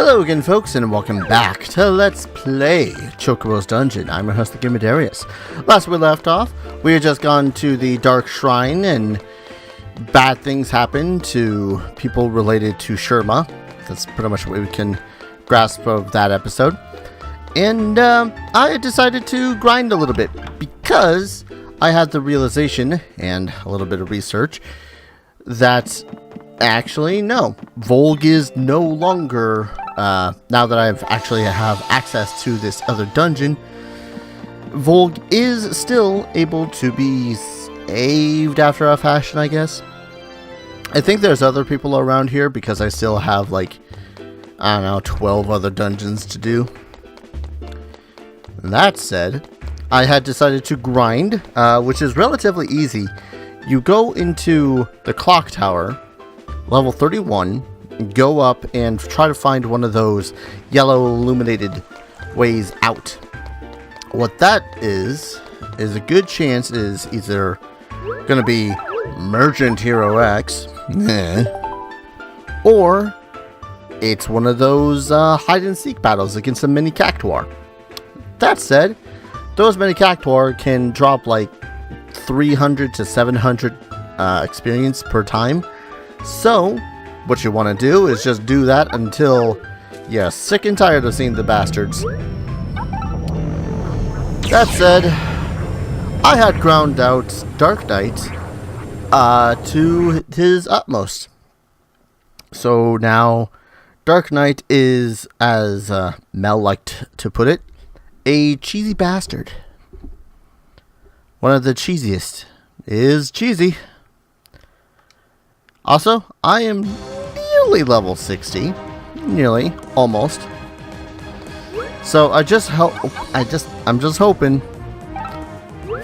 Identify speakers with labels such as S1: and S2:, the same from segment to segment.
S1: Hello again, folks, and welcome back to Let's Play Chocobo's Dungeon. I'm your host, the Gamer Darius. Last we left off, we had just gone to the Dark Shrine, and bad things happened to people related to Sherma. That's pretty much what we can grasp of that episode. And I decided to grind a little bit because I had the realization and a little bit of research that actually, no. Volg is no longer, now that I've actually have access to this other dungeon, Volg is still able to be saved after a fashion, I guess. I think there's other people around here because I still have, like, I don't know, 12 other dungeons to do. That said, I had decided to grind, which is relatively easy. You go into the clock tower, level 31, go up and try to find one of those yellow illuminated ways out. What that is a good chance is either going to be Merchant Hero X, or it's one of those hide and seek battles against a mini Cactuar. That said, those mini Cactuar can drop like 300 to 700 experience per time. So, what you want to do is just do that until you're sick and tired of seeing the bastards. That said, I had ground out Dark Knight to his utmost. So now, Dark Knight is, as Mel liked to put it, a cheesy bastard. One of the cheesiest is cheesy. Also, I am nearly level 60. Nearly. Almost. So I'm just hoping,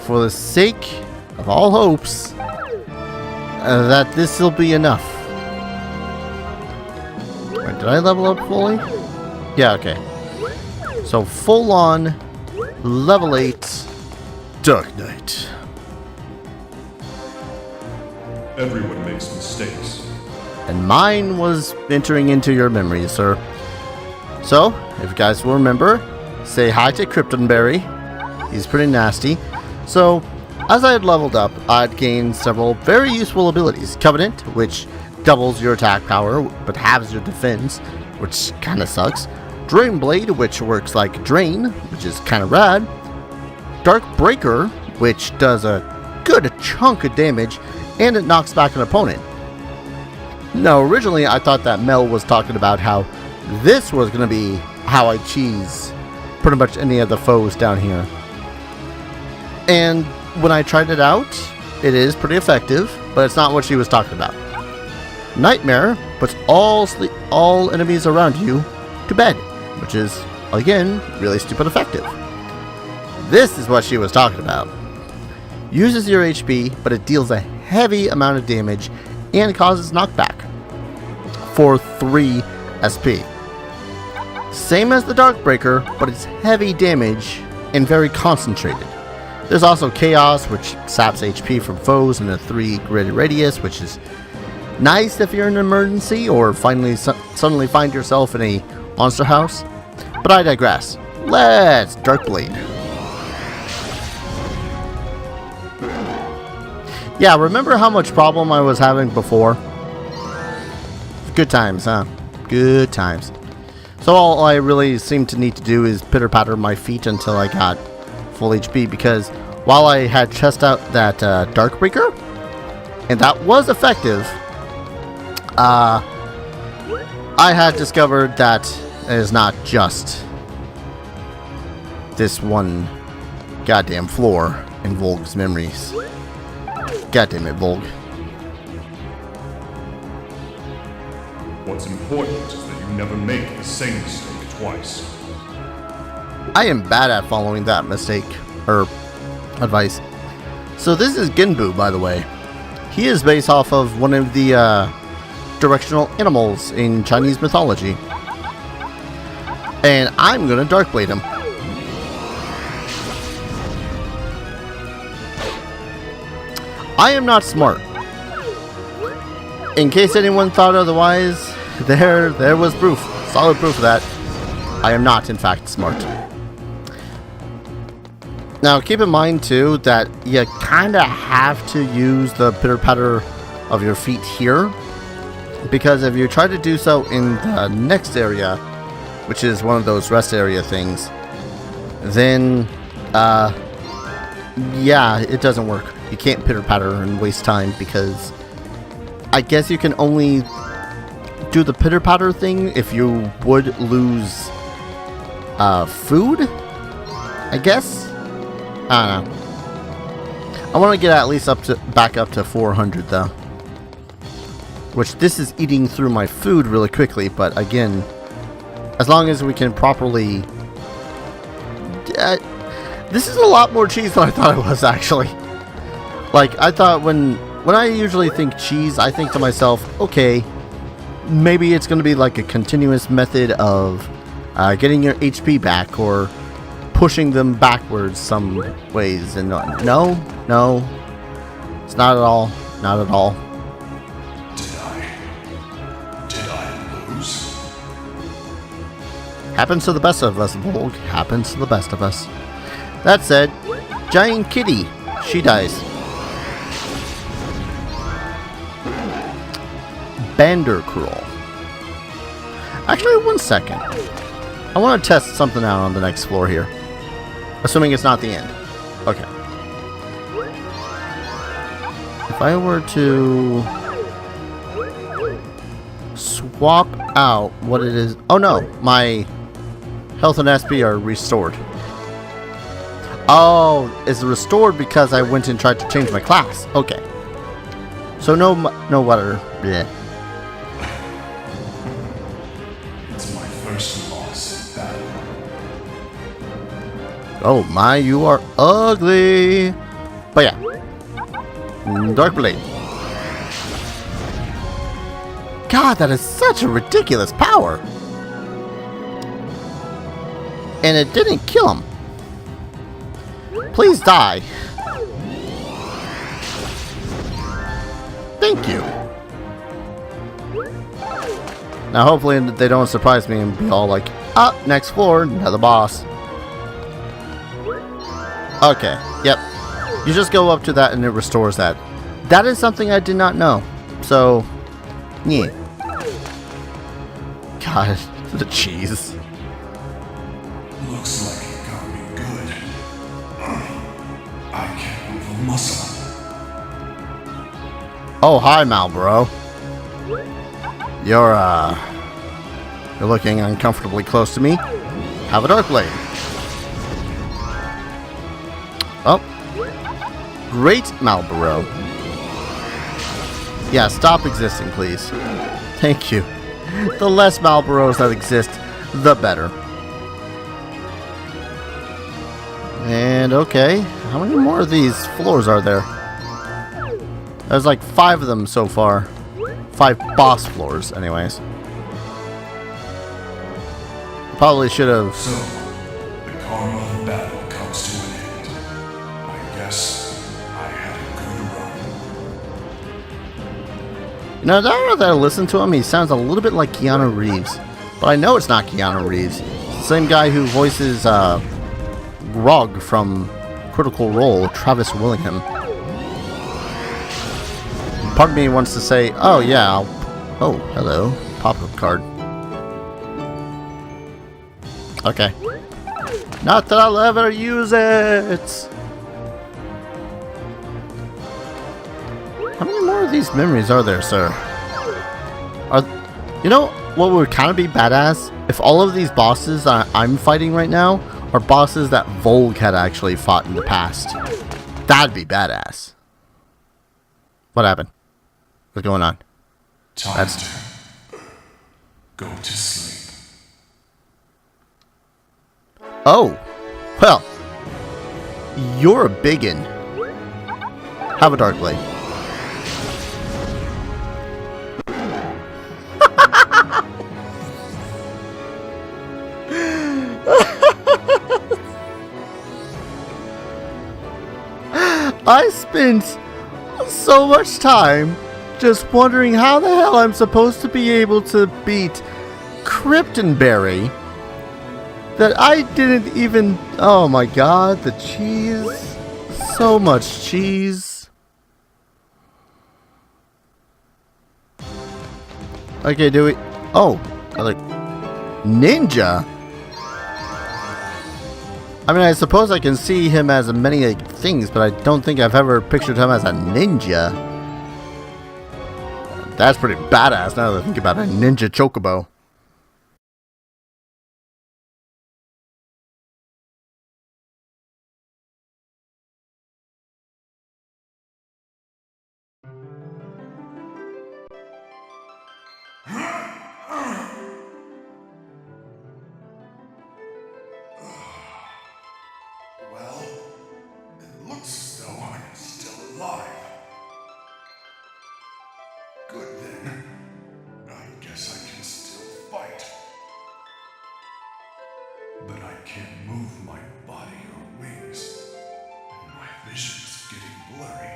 S1: for the sake of all hopes, that this will be enough. Wait, did I level up fully? Yeah, okay. So full on level 8 Dark Knight.
S2: Everyone makes mistakes.
S1: And mine was entering into your memories, sir. So, if you guys will remember, say hi to Kryptonberry. He's pretty nasty. So, as I had leveled up, I'd gained several very useful abilities. Covenant, which doubles your attack power, but halves your defense, which kinda sucks. Drain Blade, which works like Drain, which is kinda rad. Dark Breaker, which does a good chunk of damage, and it knocks back an opponent. Now, originally I thought that Mel was talking about how this was going to be how I cheese pretty much any of the foes down here. And when I tried it out, it is pretty effective, but it's not what she was talking about. Nightmare puts all enemies around you to bed, which is, again, really stupid effective. This is what she was talking about. Uses your HP, but it deals a heavy amount of damage and causes knockback for 3 SP. Same as the Dark Breaker, but it's heavy damage and very concentrated. There's also Chaos, which saps HP from foes in a 3 grid radius, which is nice if you're in an emergency or suddenly find yourself in a monster house. But I digress. Let's Dark Blade. Yeah, remember how much problem I was having before? Good times, huh? Good times. So all I really seemed to need to do is pitter-patter my feet until I got full HP, because while I had chest out that Dark Breaker, and that was effective, I had discovered that it is not just this one goddamn floor in Volg's memories. God damn it, Volg.
S2: What's important is that you never make the same mistake twice.
S1: I am bad at following that mistake, or advice. So this is Genbu, by the way. He is based off of one of the directional animals in Chinese mythology. And I'm gonna Dark Blade him. I am not smart. In case anyone thought otherwise, there was proof. Solid proof of that. I am not, in fact, smart. Now, keep in mind, too, that you kind of have to use the pitter-patter of your feet here. Because if you try to do so in the next area, which is one of those rest area things, then, yeah, it doesn't work. You can't pitter-patter and waste time because I guess you can only do the pitter-patter thing if you would lose food, I guess? I don't know. I want to get at least back up to 400 though. Which this is eating through my food really quickly, but again, as long as we can properly... this is a lot more cheese than I thought it was, actually. Like, I thought when I usually think cheese, I think to myself, okay, maybe it's going to be like a continuous method of getting your HP back or pushing them backwards some ways. And no, it's not at all. Not at all.
S2: Did I lose?
S1: Happens to the best of us, Volg. Happens to the best of us. That said, Giant Kitty, she dies. Bandercruel. Actually, one second. I want to test something out on the next floor here. Assuming it's not the end. Okay. If I were to swap out what it is... Oh no, my health and SP are restored. Oh, it's restored because I went and tried to change my class. Okay. So no water. Bleh.
S2: It's my first loss in battle.
S1: Oh my, you are ugly. But yeah. Dark Blade. God, that is such a ridiculous power. And it didn't kill him. Please die. Thank you. Now hopefully they don't surprise me and be all like, ah, next floor, another boss. Okay, yep. You just go up to that and it restores that. That is something I did not know. So, yeah. God, the cheese.
S2: Looks like it got me good. I can't move a muscle.
S1: Oh, hi, Malboro. You're looking uncomfortably close to me. Have a Dark Blade. Oh. Great, Malboro. Yeah, stop existing, please. Thank you. The less Malboros that exist, the better. And okay, how many more of these floors are there? There's like 5 of them so far. 5 boss floors, anyways. Probably should have...
S2: So, the karma of battle comes to an end. I guess I had a good run.
S1: Now, now that I listen to him, he sounds a little bit like Keanu Reeves. But I know it's not Keanu Reeves. It's the same guy who voices Rog from Critical Role, Travis Willingham. Part of me wants to say, oh yeah, oh, hello, pop-up card. Okay. Not that I'll ever use it! How many more of these memories are there, sir? You know what would kind of be badass? If all of these bosses that I'm fighting right now are bosses that Volg had actually fought in the past. That'd be badass. What happened? What's going on?
S2: Time to go to sleep.
S1: Oh, well, you're a biggin. Have a Dark Blade. I spent so much time just wondering how the hell I'm supposed to be able to beat Kryptonberry that I didn't even... Oh my god, the cheese. So much cheese. Okay, do we... Oh, like... Ninja? I mean, I suppose I can see him as many things, but I don't think I've ever pictured him as a ninja. That's pretty badass now that I think about it. Ninja Chocobo.
S2: Well, it looks as though I'm still alive. Good then. I guess I can still fight. But I can't move my body or wings, and my vision's getting blurry.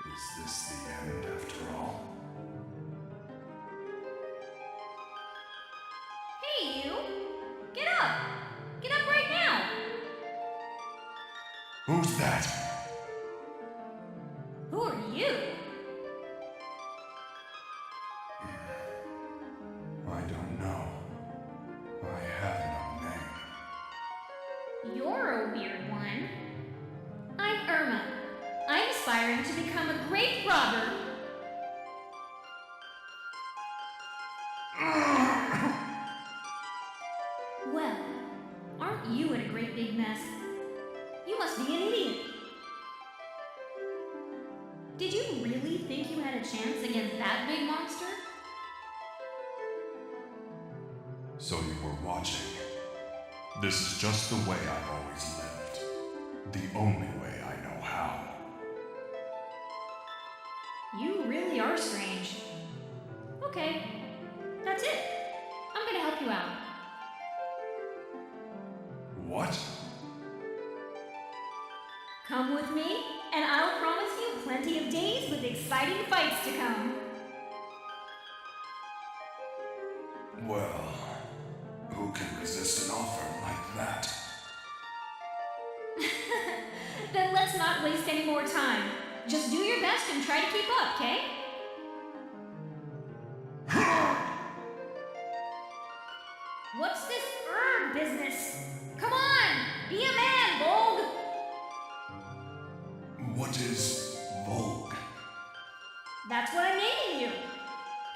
S2: Is this the end after all?
S3: Hey, you! Get up! Get up right now!
S2: Who's that?
S3: Who are you?
S2: I don't know. I have no name.
S3: You're a weird one. I'm Irma. I'm aspiring to become a great robber. Well, aren't you in a great big mess? You must be an idiot. Did you really think you had a chance against that big monster?
S2: So you were watching. This is just the way I've always lived. The only way I know how.
S3: You really are strange. Okay, that's it. I'm gonna help you out.
S2: What?
S3: Come with me, and I'll promise you plenty of days with exciting fights to come.
S2: Well, who can resist an offer like that?
S3: Then let's not waste any more time. Just do your best and try to keep up, okay? What's this business? Come on! Be a man, Volg!
S2: What is Volg?
S3: That's what I'm naming you.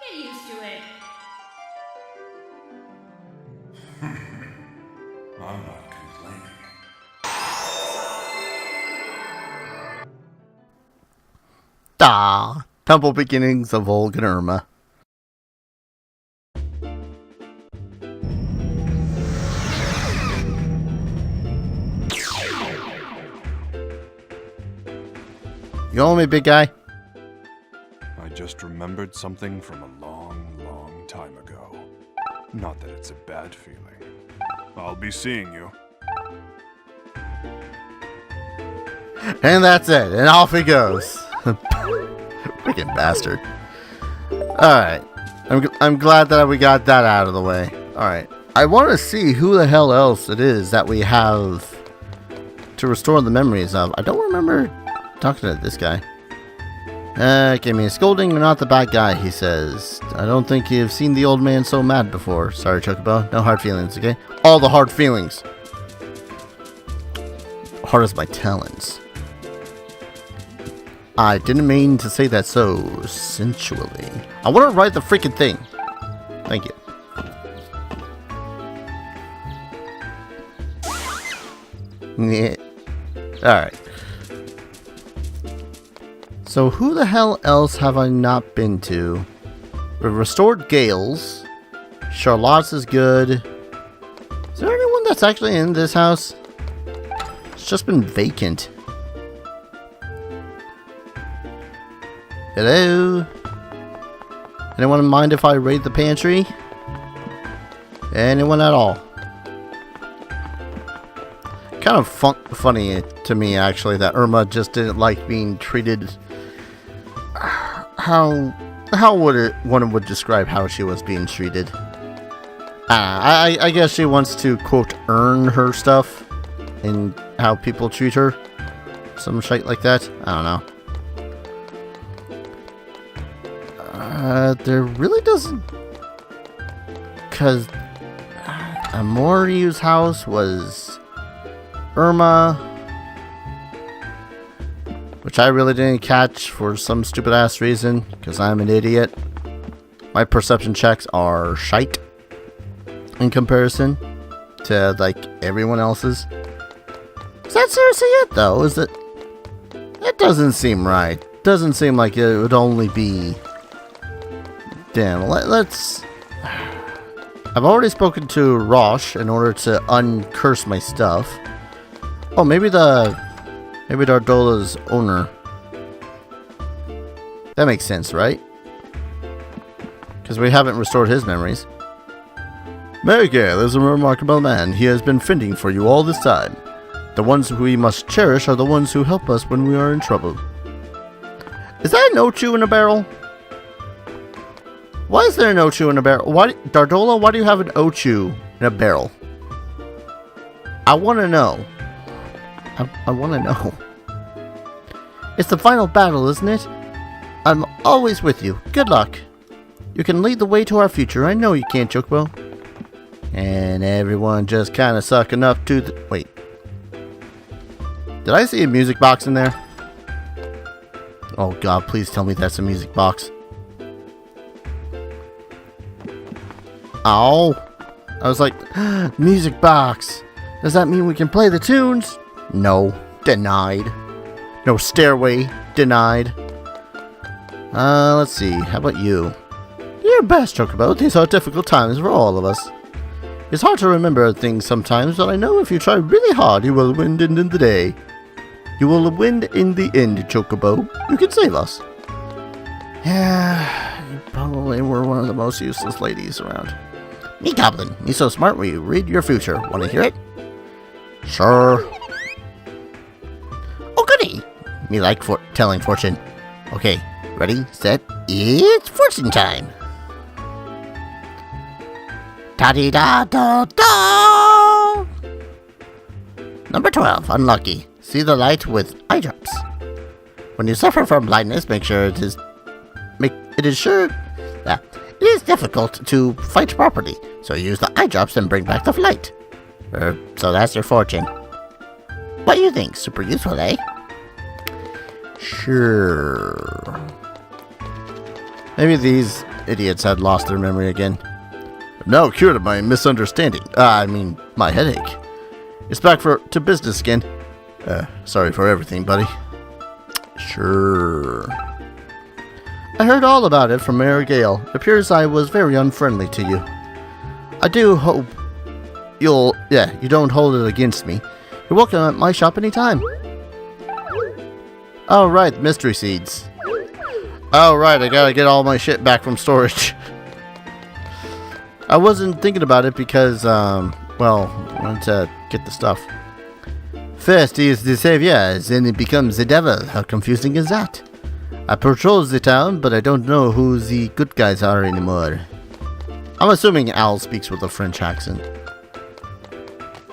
S3: Get used to it.
S2: I'm not complaining.
S1: Temple beginnings of Volg and Irma. You on me, big guy?
S2: I just remembered something from a long, long time ago. Not that it's a bad feeling. I'll be seeing you.
S1: And that's it. And off he goes. Freaking bastard. Alright. I'm glad that we got that out of the way. Alright. I want to see who the hell else it is that we have to restore the memories of. I don't remember talking to this guy. Gave me a scolding. You're not the bad guy, he says. I don't think you've seen the old man so mad before. Sorry, Chocobo. No hard feelings, okay? All the hard feelings. Hard as my talons. I didn't mean to say that so sensually. I want to write the freaking thing. Thank you. Yeah. Alright. So who the hell else have I not been to? We've restored Gale's. Charlotte's is good. Is there anyone that's actually in this house? It's just been vacant. Hello? Anyone mind if I raid the pantry? Anyone at all? Kind of funny to me, actually, that Irma just didn't like being treated... how would one would describe how she was being treated? I guess she wants to, quote, earn her stuff and how people treat her. Some shit like that. I don't know. There really doesn't... Because Amoriu's house was Irma, which I really didn't catch for some stupid ass reason, because I'm an idiot. My perception checks are shite in comparison to, like, everyone else's. Is that seriously it, though? Is it? It doesn't seem right. Doesn't seem like it would only be... Damn, let's... I've already spoken to Rosh in order to uncurse my stuff. Oh, maybe Dardola's owner. That makes sense, right? Because we haven't restored his memories. Merigale is a remarkable man. He has been fending for you all this time. The ones who we must cherish are the ones who help us when we are in trouble. Is that an Ochu in a barrel? Why is there an Ochu in a barrel? Why, Dardola, why do you have an Ochu in a barrel? I want to know. I want to know. It's the final battle, isn't it? I'm always with you. Good luck. You can lead the way to our future. I know you can, Chocobo. And everyone just kind of sucking up to the... Wait. Did I see a music box in there? Oh god, please tell me that's a music box. Oh. I was like, music box. Does that mean we can play the tunes? No. Denied. No stairway. Denied. Let's see. How about you? Your best, Chocobo. These are difficult times for all of us. It's hard to remember things sometimes, but I know if you try really hard, you will win in the day. You will win in the end, Chocobo. You can save us. Yeah, you probably were one of the most useless ladies around. Me, Goblin. Me so smart where you read your future. Want to hear it? Sure. Oh, goody. Me like telling fortune. Okay, ready, set, it's fortune time. Ta-di-da-da-da! Number 12, unlucky. See the light with eye drops. When you suffer from blindness, make sure it is difficult to fight properly. So use the eye drops and bring back the light. So that's your fortune. What do you think? Super useful, eh? Sure. Maybe these idiots had lost their memory again. Now cured of my misunderstanding. My headache. It's back to business again. Sorry for everything, buddy. Sure. I heard all about it from Mayor Gale. It appears I was very unfriendly to you. I do hope you don't hold it against me. You're welcome at my shop anytime. Oh, right, mystery seeds. Oh, right, I gotta get all my shit back from storage. I wasn't thinking about it because, I wanted to get the stuff. First he is the savior, then he becomes the devil. How confusing is that? I patrol the town, but I don't know who the good guys are anymore. I'm assuming Al speaks with a French accent.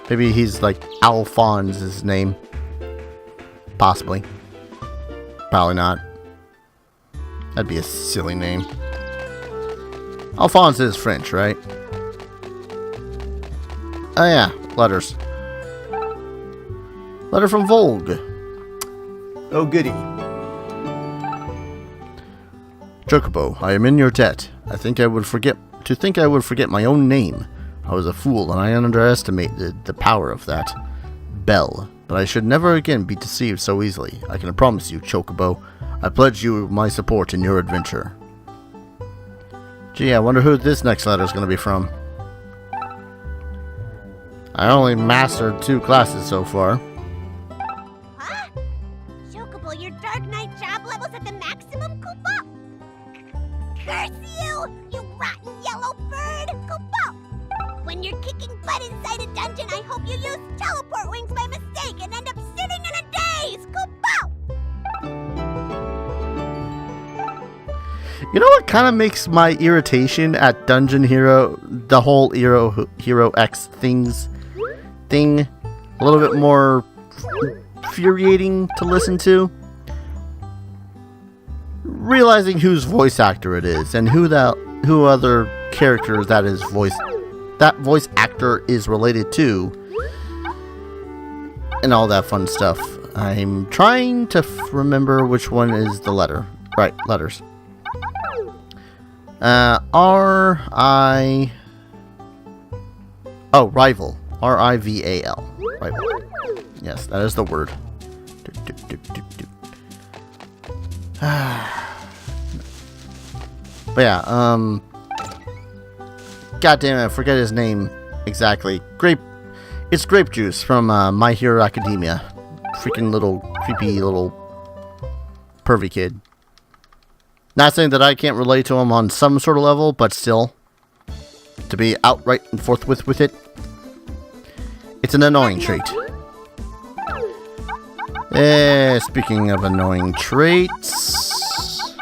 S1: Maybe he's like Alphonse, his name. Possibly. Probably not. That'd be a silly name. Alphonse is French, right? Oh yeah, letters. Letter from Volg. Oh goody. Chocobo, I am in your debt. I think I would forget my own name. I was a fool and I underestimated the power of that bell. But I should never again be deceived so easily. I can promise you, Chocobo. I pledge you my support in your adventure. Gee, I wonder who this next letter is going to be from. I only mastered 2 classes so far.
S4: Huh? Chocobo, your Dark Knight job level's at the maximum, Koopa? Curse you, you rotten yellow bird, Koopa! When you're kicking butt inside a dungeon, I hope you use teleport wings by mistake and end up sitting in a daze, Koopa!
S1: You know what kind of makes my irritation at Dungeon Hero, the whole Hero X thing, a little bit more infuriating to listen to? Realizing whose voice actor it is and who other characters that voice actor is related to, and all that fun stuff. I'm trying to remember which one is the letter. Right, letters. Rival. R-I-V-A-L. Rival. Yes, that is the word. But yeah, God damn it, I forget his name exactly. It's Grape Juice from My Hero Academia. Freaking little, creepy little pervy kid. Not saying that I can't relate to him on some sort of level, but still, to be outright and forthwith with it, it's an annoying trait. Speaking of annoying traits,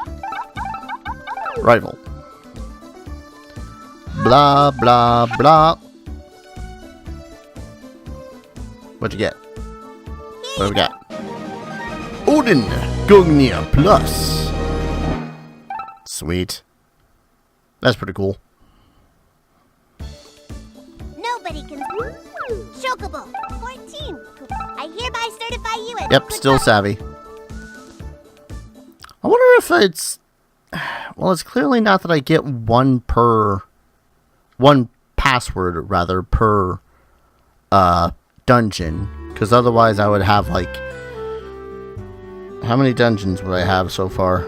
S1: rival. Blah, blah, blah. What'd you get? What do we got? Odin Gugnia Plus. Sweet. That's pretty cool.
S4: Nobody can. Chocobo, 14. I hereby certify you as.
S1: Yep, still savvy. I wonder if it's. Well, it's clearly not that I get one password rather per dungeon, because otherwise I would have like. How many dungeons would I have so far?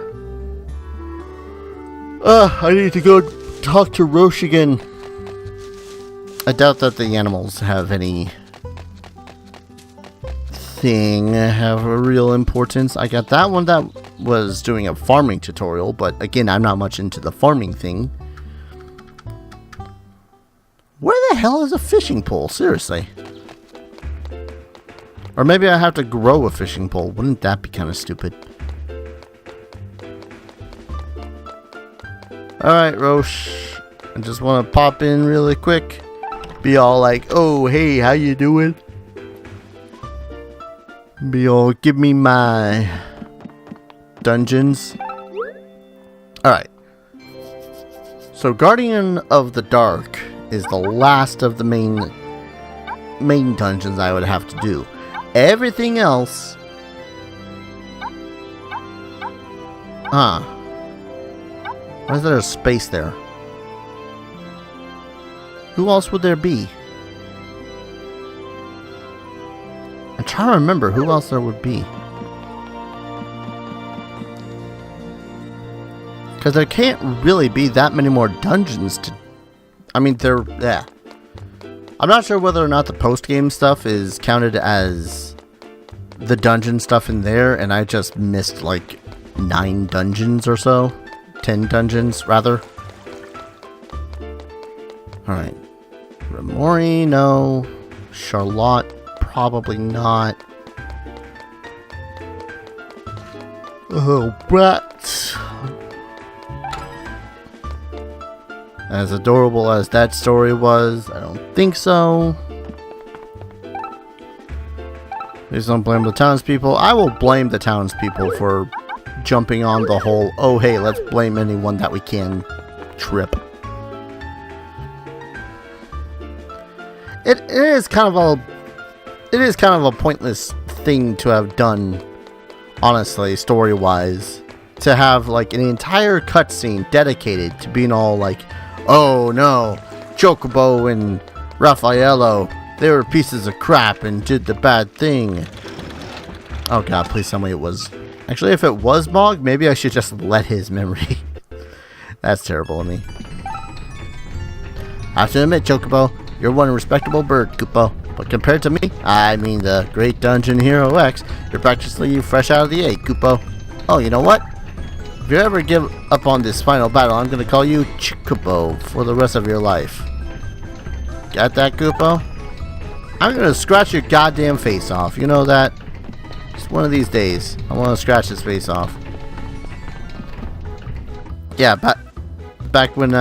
S1: I need to go talk to Roche again. I doubt that the animals have a real importance. I got that one that was doing a farming tutorial, but again, I'm not much into the farming thing. Where the hell is a fishing pole? Seriously. Or maybe I have to grow a fishing pole. Wouldn't that be kind of stupid? Alright, Roche. I just want to pop in really quick. Be all like, oh, hey, how you doing? Be all, give me my dungeons. Alright. So, Guardian of the Dark is the last of the main dungeons I would have to do. Everything else... Why is there a space there? Who else would there be? I'm trying to remember who else there would be. Because there can't really be that many more dungeons to... I mean, yeah. I'm not sure whether or not the post-game stuff is counted as the dungeon stuff in there, and I just missed like 9 dungeons or so. 10 dungeons, rather. Alright. Remori, no. Charlotte, probably not. Oh, but... As adorable as that story was, I don't think so. Please don't blame the townspeople. I will blame the townspeople for jumping on the whole, oh hey, let's blame anyone that we can trip. It is kind of a pointless thing to have done, honestly, story-wise. To have like an entire cutscene dedicated to being all like, oh no, Chocobo and Raffaello, they were pieces of crap and did the bad thing. Oh god, please tell me it was. Actually, if it was Mog, maybe I should just let his memory. That's terrible of me. I have to admit, Chocobo, you're one respectable bird, Koopo. But compared to me, I mean the great Dungeon Hero X, you're practically fresh out of the egg, Koopo. Oh, you know what? If you ever give up on this final battle, I'm going to call you Chocobo for the rest of your life. Got that, Koopo? I'm going to scratch your goddamn face off. You know that? Just one of these days, I want to scratch his face off. yeah, back when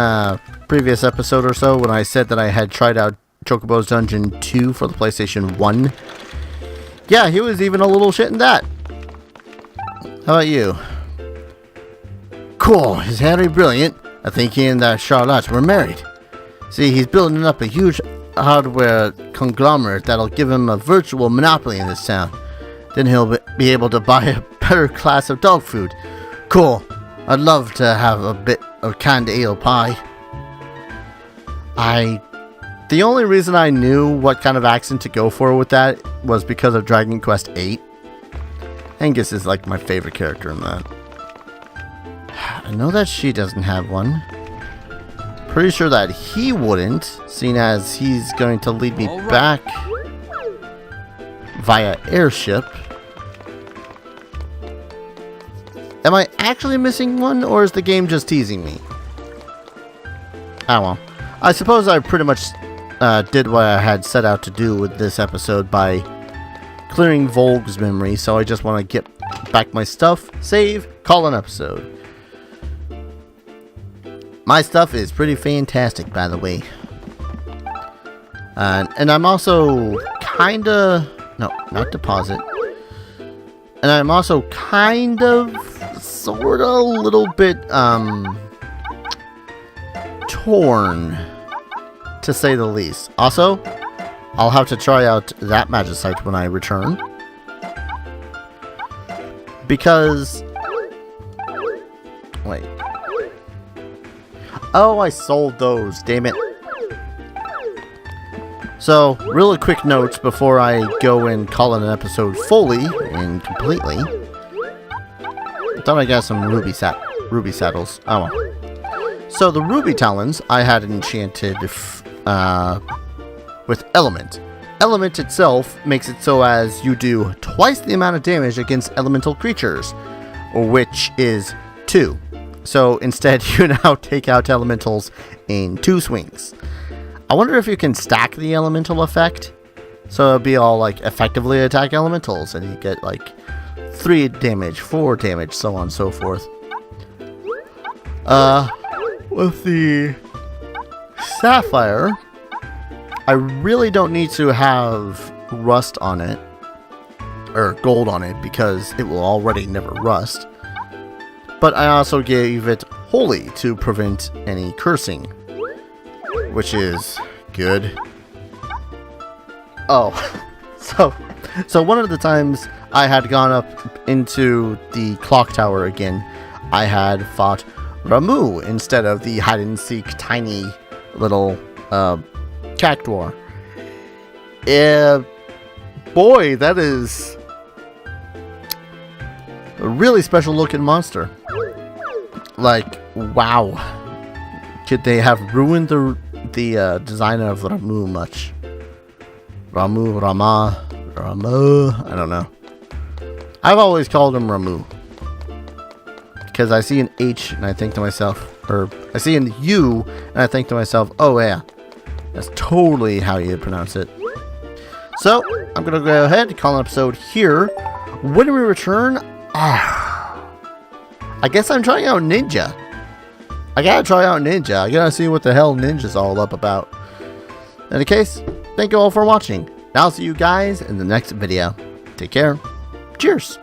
S1: previous episode or so when I said that I had tried out Chocobo's Dungeon 2 for the PlayStation 1. Yeah, he was even a little shit in that. How about you? Cool, is Harry brilliant? I think he and that Charlotte were married. See, he's building up a huge hardware conglomerate that'll give him a virtual monopoly in this town. Then he'll be able to buy a better class of dog food. Cool. I'd love to have a bit of canned ale pie. The only reason I knew what kind of accent to go for with that was because of Dragon Quest VIII. Angus is like my favorite character in that. I know that she doesn't have one. Pretty sure that he wouldn't, seeing as he's going to lead me back via airship. Am I actually missing one, or is the game just teasing me? Oh well. I suppose I pretty much did what I had set out to do with this episode by clearing Volg's memory, so I just want to get back my stuff, save, call an episode. My stuff is pretty fantastic, by the way. And I'm also kinda... No, not deposit. And I'm also kind of, sorta, a little bit, torn, to say the least. Also, I'll have to try out that Magicite when I return. Because... Wait. Oh, I sold those, damn it. So, really quick notes before I go and call it an episode fully and completely. I thought I got some ruby saddles. Oh well. So the ruby talons I had enchanted with element. Element itself makes it so as you do twice the amount of damage against elemental creatures, which is 2. So instead you now take out elementals in 2 swings. I wonder if you can stack the elemental effect. So it'll be all like effectively attack elementals and you get like 3 damage, 4 damage, so on and so forth. With the sapphire, I really don't need to have rust on it, or gold on it, because it will already never rust. But I also gave it holy to prevent any cursing, which is good. Oh, so one of the times I had gone up into the clock tower again, I had fought Ramu instead of the hide and seek tiny little cactuar. Boy, that is a really special looking monster. Like, wow. Could they have ruined the design of Ramu much? Ramu, I don't know. I've always called him Ramu. Because I see an H and I think to myself, or I see an U and I think to myself, oh yeah, that's totally how you pronounce it. So, I'm going to go ahead and call an episode here. When we return, I guess I'm trying out Ninja. I gotta try out Ninja. I gotta see what the hell Ninja's all up about. In any case, thank you all for watching. And I'll see you guys in the next video. Take care. Cheers.